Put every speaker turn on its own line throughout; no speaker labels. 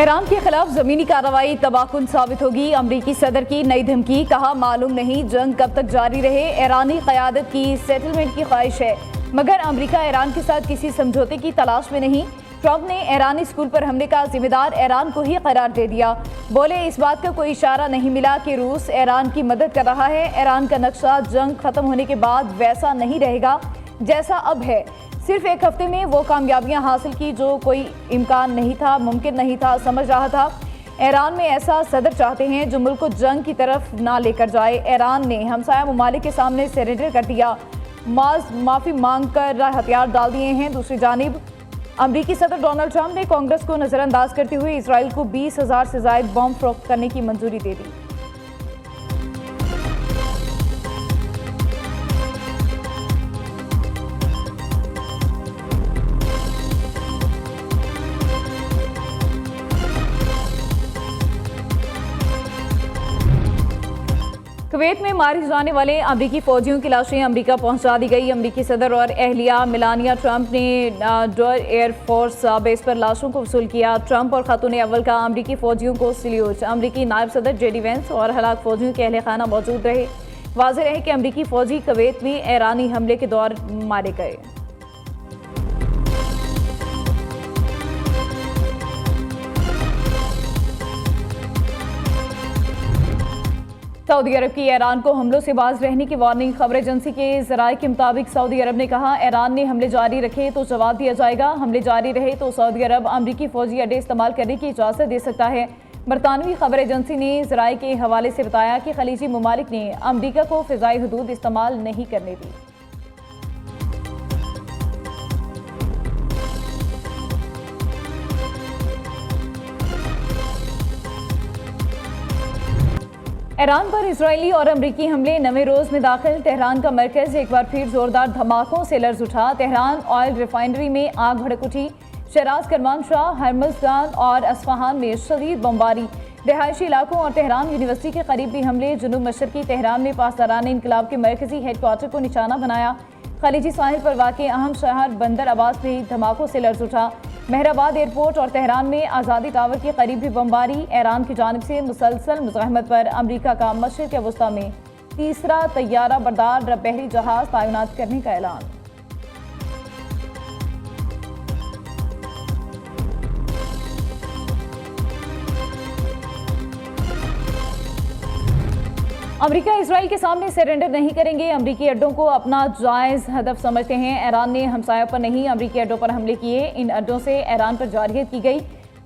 Iran के खिलाफ जमीनी कार्रवाई तबाहकुन साबित होगी। अमरीकी सदर की नई धमकी, कहा मालूम नहीं जंग कब तक जारी रहे। ईरानी क़यादत की सेटलमेंट की ख्वाहिश है मगर अमरीका ईरान के साथ किसी समझौते की तलाश में नहीं। ट्रंप ने ईरानी स्कूल पर हमले का जिम्मेदार ईरान को ही करार दे दिया। बोले इस बात का कोई इशारा नहीं मिला कि रूस ईरान की मदद कर रहा है। ईरान का नक्शा जंग खत्म होने के बाद वैसा नहीं रहेगा जैसा अब है। सिर्फ एक हफ्ते में वो कामयाबियां हासिल की जो कोई इम्कान नहीं था, मुमकिन नहीं था, समझ रहा था। ईरान में ऐसा सदर चाहते हैं जो मुल्क को जंग की तरफ ना लेकर जाए। ईरान ने हमसाया ममालिक के सामने सरेंडर कर दिया, माफ़ी मांग कर हथियार डाल दिए हैं। दूसरी जानिब अमरीकी सदर डोनाल्ड ट्रंप ने कांग्रेस को नज़रअंदाज करते हुए इसराइल को 20,000 से ज़ायद बॉम्ब फरोख्त करने की मंजूरी दे दी। कुवैत में मारे जाने वाले अमरीकी फौजियों की लाशें अमरीका पहुंचा दी गई। अमरीकी सदर और अहलिया मेलानिया ट्रंप ने डर एयरफोर्स बेस पर लाशों को वसूल किया। ट्रंप और खातून अव्वल का अमरीकी फौजियों को सल्यूट। अमरीकी नायब सदर जेडी वेंस और हलाक फौजियों के अहल खाना मौजूद रहे। वाज़ेह रहे कि अमरीकी फौजी कुवैत में ईरानी हमले के दौर मारे गए। सऊदी अरब की ईरान को हमलों से बाज रहने की वार्निंग। खबर एजेंसी के ज़राए के मुताबिक सऊदी अरब ने कहा ईरान ने हमले जारी रखे तो जवाब दिया जाएगा। हमले जारी रहे तो सऊदी अरब अमरीकी फौजी अड्डे इस्तेमाल करने की इजाज़त दे सकता है। बरतानवी खबर एजेंसी ने ज़राए के हवाले से बताया कि खलीजी ममालिक ने अमरीका को फ़िज़ाई हदूद इस्तेमाल नहीं करने दी। ईरान पर इजरायली और अमरीकी हमले नवे रोज में दाखिल। तेहरान का मरकज एक बार फिर जोरदार धमाकों से लर्ज उठा। तेहरान ऑयल रिफाइनरी में आग भड़क उठी। शराज करमानशाह, हरमज़गान और अस्फहान में शदीद बमबारी। रिहायशी इलाकों और तेहरान यूनिवर्सिटी के करीब भी हमले। जुनूब मशरकी तेहरान में पासदारान इनकलाब के मरकजी हेडक्वार्टर को निशाना बनाया। खलीजी साहिल पर वाक़े अहम शहर बंदर अब्बास भी धमाकों से लर्ज उठा। मेहराबाद एयरपोर्ट और तेहरान में आज़ादी टावर के करीब भी बमबारी। ईरान की जानिब से मुसलसल मुज़ाहमत पर अमरीका का मशरिक़ वस्ता में तीसरा तैयारा बरदार बहरी जहाज़ तैनात करने का ऐलान। अमरीका इसराइल के सामने सरेंडर नहीं करेंगे। अमरीकी अड्डों को अपना जायज़ हदफ समझते हैं। ईरान ने हमसायों पर नहीं अमरीकी अड्डों पर हमले किए। इन अड्डों से ईरान पर जारहियत की गई।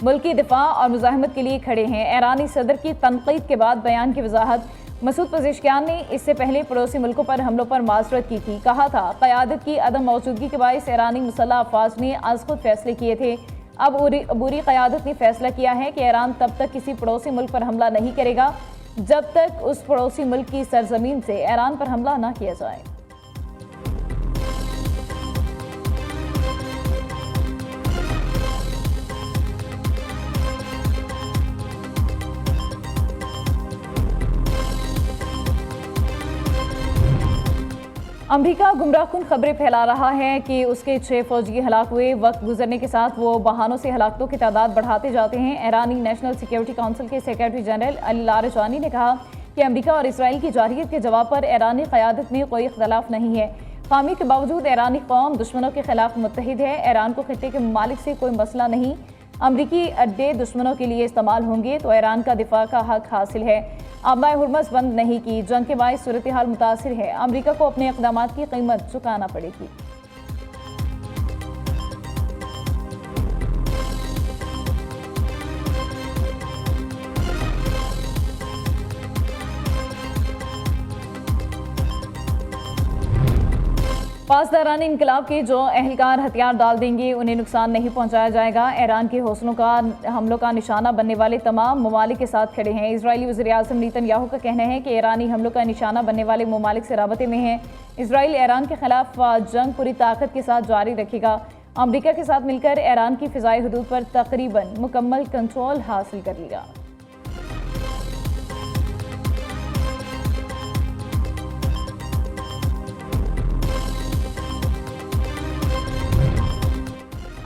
मुल्की दिफा और मुज़ाहमत के लिए खड़े हैं। ईरानी सदर की तनकीद के बाद बयान की वजाहत। मसूद पज़ेश्कियान ने इससे पहले पड़ोसी मुल्कों पर हमलों पर माजरत की थी। कहा था क़यादत की अदम मौजूदगी के बायस ईरानी मुसल्लह अफवाज ने आज खुद फैसले किए थे। अब अबूरी क़यादत ने फैसला किया है कि ईरान तब तक किसी पड़ोसी मुल्क पर हमला नहीं करेगा जब तक उस पड़ोसी मुल्क की सरजमीन से ईरान पर हमला न किया जाए। अमरीका गुमराहकुन खबरें फैला रहा है कि उसके 6 फौजी हलाक हुए। वक्त गुजरने के साथ वो बहानों से हलाकतों की तादाद बढ़ाते जाते हैं। ईरानी नेशनल सिक्योरिटी काउंसिल के सेक्रेटरी जनरल अली लारजानी ने कहा कि अमरीका और इसराइल की जारहियत के जवाब पर ईरानी क़यादत में कोई इख्तलाफ नहीं है। खामी के बावजूद ईरानी कौम दुश्मनों के खिलाफ मुत्तहिद है। ईरान को खित्ते के ममालिक से कोई मसला नहीं। अमरीकी अड्डे दुश्मनों के लिए इस्तेमाल होंगे तो ईरान का दिफा का हक हासिल है। आबनाए हुर्मस बंद नहीं की। जंग के बायस सूरत हाल मुतासिर है। अमरीका को अपने इक़दामात की कीमत चुकाना पड़ेगी। पासदारान इनकलाब के जो अहलकार हथियार डाल देंगे उन्हें नुकसान नहीं पहुंचाया जाएगा। ईरान के हौसलों का हमलों का निशाना बनने वाले तमाम ममालिक के साथ खड़े हैं। इजरायली वज़ीर-ए-आज़म नेतन्याहू का कहना है कि ईरानी हमलों का निशाना बनने वाले ममालिक से राबते में है। इसराइल ईरान के खिलाफ जंग पूरी ताकत के साथ जारी रखेगा। अमरीका के साथ मिलकर ईरान की फ़िज़ाई हदूद पर तकरीबन मुकम्मल कंट्रोल हासिल कर लिया।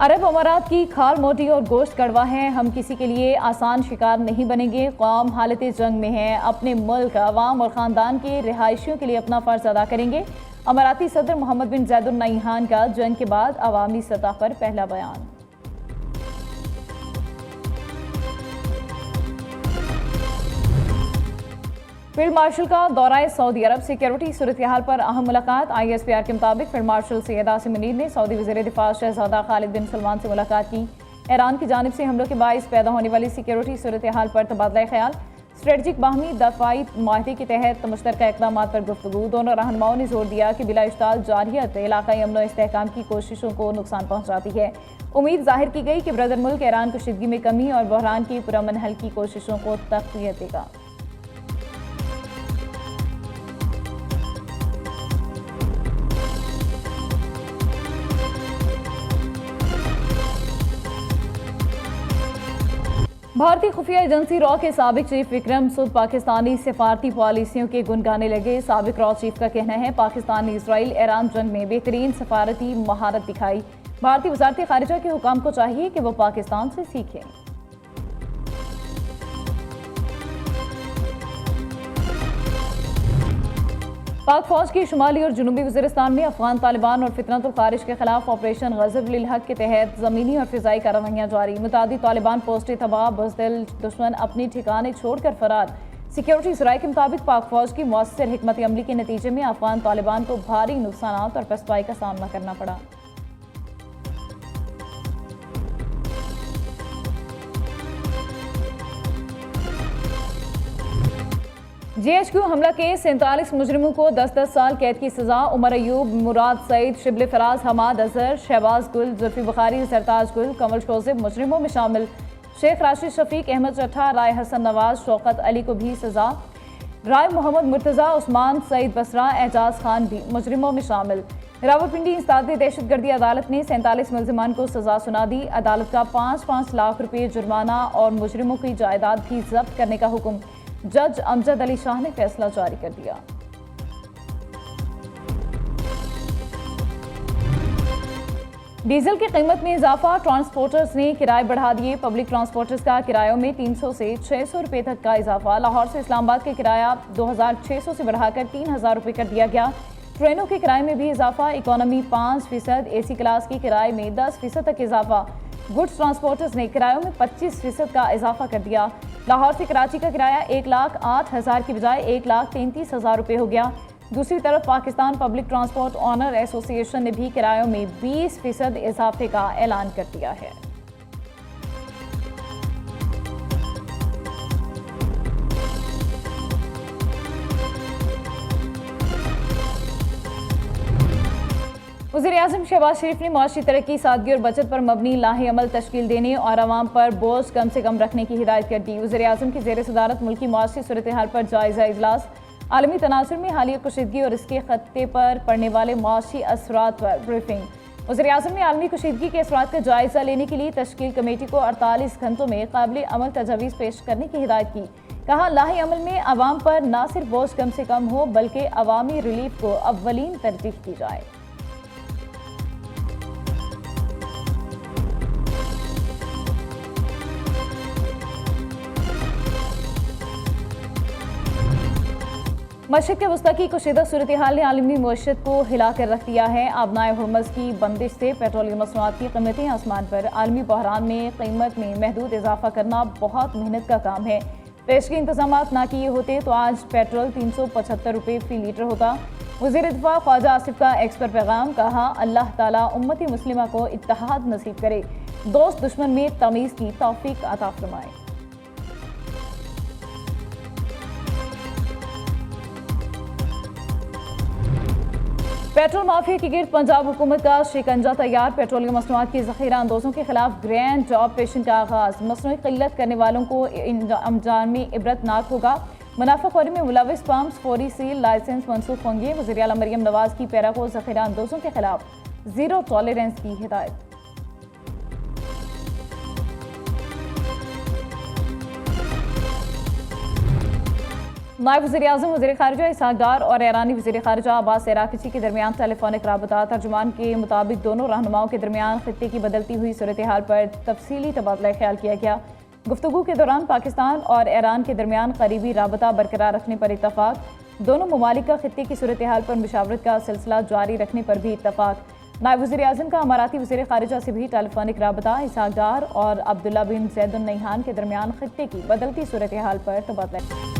अरब अमारात की खाल मोटी और गोश्त कड़वा है। हम किसी के लिए आसान शिकार नहीं बनेंगे। कौम हालत जंग में है। अपने मुल्क, अवाम और ख़ानदान के रिहायशियों के लिए अपना फ़र्ज अदा करेंगे। अमाराती सदर मोहम्मद बिन ज़ायद अल नहयान का जंग के बाद अवामी सतह पर पहला बयान। फील्ड मार्शल का दौरा सऊदी अरब। सिक्योरिटी सूरत हाल पर अहम मुलाकात। ISPR के मुताबिक फील्ड मार्शल सैयद आसिम मुनीर ने सऊदी वज़ीर दिफा शहजादा खालिद बिन सलमान से मुलाकात की। ईरान की जानिब से हमलों के बाइस पैदा होने वाली सिक्योरिटी सूरत हाल पर तबादला ख्याल। स्ट्रेटजिक बाहमी दफाई माहदे के तहत मुश्तरका इक़दाम पर गुफ्तगू। दोनों रहनुमाओं ने जोर दिया कि बिला इश्ताल जारियत इलाकाई अमन व इस्तेहकाम की कोशिशों को नुकसान पहुँचाती है। उम्मीद जाहिर की गई कि ब्रदर मुल्क ईरान कशीदगी में कमी और बहरान की पुरअमन हल की कोशिशों को तक़वियत देगा। भारतीय खुफिया एजेंसी रॉ के साबिक चीफ विक्रम सूद पाकिस्तानी सिफारती पॉलिसियों के गुन गाने लगे। साबिक रॉ चीफ का कहना है पाकिस्तान ने इसराइल ईरान जंग में बेहतरीन सफारती महारत दिखाई। भारतीय वज़ारत ख़ारिजा के हुकाम को चाहिए कि वो पाकिस्तान से सीखें। पाक फौज की शुमाली और जुनूबी वज़ीरिस्तान में अफगान तालिबान और फितनतुल खारिज के खिलाफ ऑपरेशन गज़ब लिल हक के तहत ज़मीनी और फ़िज़ाई कार्रवाइयाँ जारी। मुतादिद तालिबान पोस्टें तबाह, बुज़दिल दुश्मन अपनी ठिकाने छोड़कर फरार। सिक्योरिटी सराय के मुताबिक पाक फौज की मौसर हिकमत अमली के नतीजे में अफगान तालिबान को भारी नुकसान और पसपाई का सामना करना पड़ा। GHQ हमला के 47 मुजरिमों को 10-10 साल कैद की सजा। उमर अयूब, मुराद सईद, शिबले फराज, हमाद अजहर, शहबाज गुल, जुल्फी बुखारी, सरताज गुल, कमल शोज़िब मुजरिमों में शामिल। शेख राशिद शफीक, अहमद चट्ठा, राय हसन नवाज, शौकत अली को भी सजा। राय मोहम्मद मुर्तज़ा, उस्मान सईद बसरा, एजाज खान भी मुजरिमों में शामिल। रावलपिंडी इंसदाद दहशतगर्दी अदालत ने 47 मुलजिमान को सजा सुना दी। अदालत का 5-5 लाख रुपये जुर्माना और मुजरिमों की जायदाद भी जब्त करने का हुक्म जज अमजद अली शाह ने फैसला जारी कर दिया। डीजल की कीमत में इजाफा। ट्रांसपोर्टर्स ने किराए बढ़ा दिए। पब्लिक ट्रांसपोर्टर्स का किरायों में 300 से 600 रुपये तक का इजाफा। लाहौर से इस्लामाबाद के किराया 2600 से बढ़ाकर 3000 रुपये कर दिया गया। ट्रेनों के किराए में भी इजाफा। इकोनॉमी 5%, AC क्लास की किराए में 10% तक इजाफा। गुड्स ट्रांसपोर्टर्स ने किरायों में 25% का इजाफा कर दिया। लाहौर से कराची का किराया 1,08,000 की बजाय 1,33,000 रुपये हो गया। दूसरी तरफ Pakistan public transport owner association ने भी किरायों में 20% इजाफे का ऐलान कर दिया है। वज़ीर-ए-आज़म शहबाज शरीफ ने मुआशी तरक्की, सादगी और बचत पर मबनी लाहे अमल तश्कील देने और आवाम पर बोझ कम से कम रखने की हिदायत कर दी। वज़ीर-ए-आज़म की ज़ेर सदारत मुल्की मुआशी सूरत हाल पर जायज़ा इजलास। आलमी तनाजुर में हालिया कशीदगी और इसके खत्ते पर पड़ने वाले मुआशी असरात पर ब्रीफिंग। वज़ीर-ए-आज़म ने आलमी कशीदगी के असरात का जायज़ा लेने के लिए तश्कील कमेटी को 48 घंटों में काबिल अमल तजावीज़ पेश करने की हिदायत की। कहा लाहे अमल में आवाम पर न सिर्फ बोझ कम से कम हो बल्कि अवामी रिलीफ को अव्वलीन तरजीह दी जाए। मशरक़ के वस्ता की कशीदा सूरत हाल ने आलमी मईशत को हिला कर रख दिया है। आबनाए हुर्मज़ की बंदिश से पेट्रोलियम मसनूआत की कीमतें आसमान पर। आलमी बहरान में कीमत में महदूद इजाफा करना बहुत मेहनत का काम है। पेशगी इंतजाम ना किए होते तो आज पेट्रोल 375 रुपये फ़ी लीटर होता। वज़ीर दिफा ख्वाजा आसिफ का एक्स पर पैगाम। कहा अल्लाह ताला उम्मती मुस्लिमा को इत्तेहाद नसीब करे, दोस्त दुश्मन में तमीज़ की तौफीक अता फरमाए। पेट्रोल माफिया के गिर्द पंजाब हुकूमत का शिकंजा तैयार। पेट्रोलियम मसनूआत की ज़ख़ीरा अंदोज़ों के खिलाफ ग्रैंड ऑपरेशन का आगाज़। मसनूई क़िल्लत करने वालों को अंजाम में इबरतनाक होगा। मुनाफाखोरी में मुलविस पम्प्स फौरी सील, लाइसेंस मनसूख होंगे। वज़ीर आला मरियम नवाज की पैरा को ज़ख़ीरा अंदोज़ों के खिलाफ ज़ीरो टॉलरेंस की हिदायत। नायब वज़ीर-ए-आज़म वज़ीर ख़ारिजा इसहाक़ डार और ईरानी वज़ीर ख़ारिजा अब्बास अराक़ची के दरमियान टेलीफोनिक राबता। तर्जुमान के मुताबिक दोनों रहनुमाओं के दरमियान खित्ते की बदलती हुई सूरत हाल पर तफसीली तबादला ख्याल किया गया। गुफ्तगू के दौरान पाकिस्तान और ईरान के दरमियान करीबी राबता बरकरार रखने पर इत्तफ़ाक़। दोनों ममालिक का खित्ते की सूरत हाल पर मुशावरत का सिलसिला जारी रखने पर भी इत्तफ़ाक़। नायब वज़ीर-ए-आज़म का अमाराती वज़ीर ख़ारिजा से भी टेलीफोनिक राबता। इसहाक़ डार और अब्दुल्ला बिन ज़ैद अल नहयान के दरमियान खित्ते की बदलती सूरत हाल पर तबादला।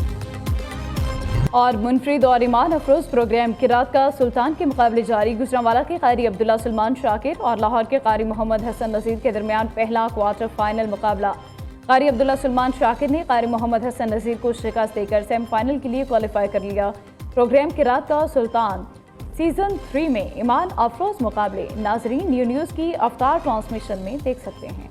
और मुनफरिद और ईमान अफरोज़ प्रोग्राम किरात का सुल्तान के मुकाबले जारी। गुजरांवाला के क़ारी अब्दुल्ला सलमान शाकिर और लाहौर के क़ारी मोहम्मद हसन नज़ीर के दरमियान पहला क्वार्टर फाइनल मुकाबला। क़ारी अब्दुल्ला सलमान शाकिर ने क़ारी मोहम्मद हसन नज़ीर को शिकस्त देकर सेमीफाइनल के लिए क्वालिफाई कर लिया। प्रोग्राम किरात का सुल्तान सीज़न 3 में ईमान अफरोज़ मुकाबले नाजरीन न्यू न्यूज़ की अवतार ट्रांसमिशन में देख सकते हैं।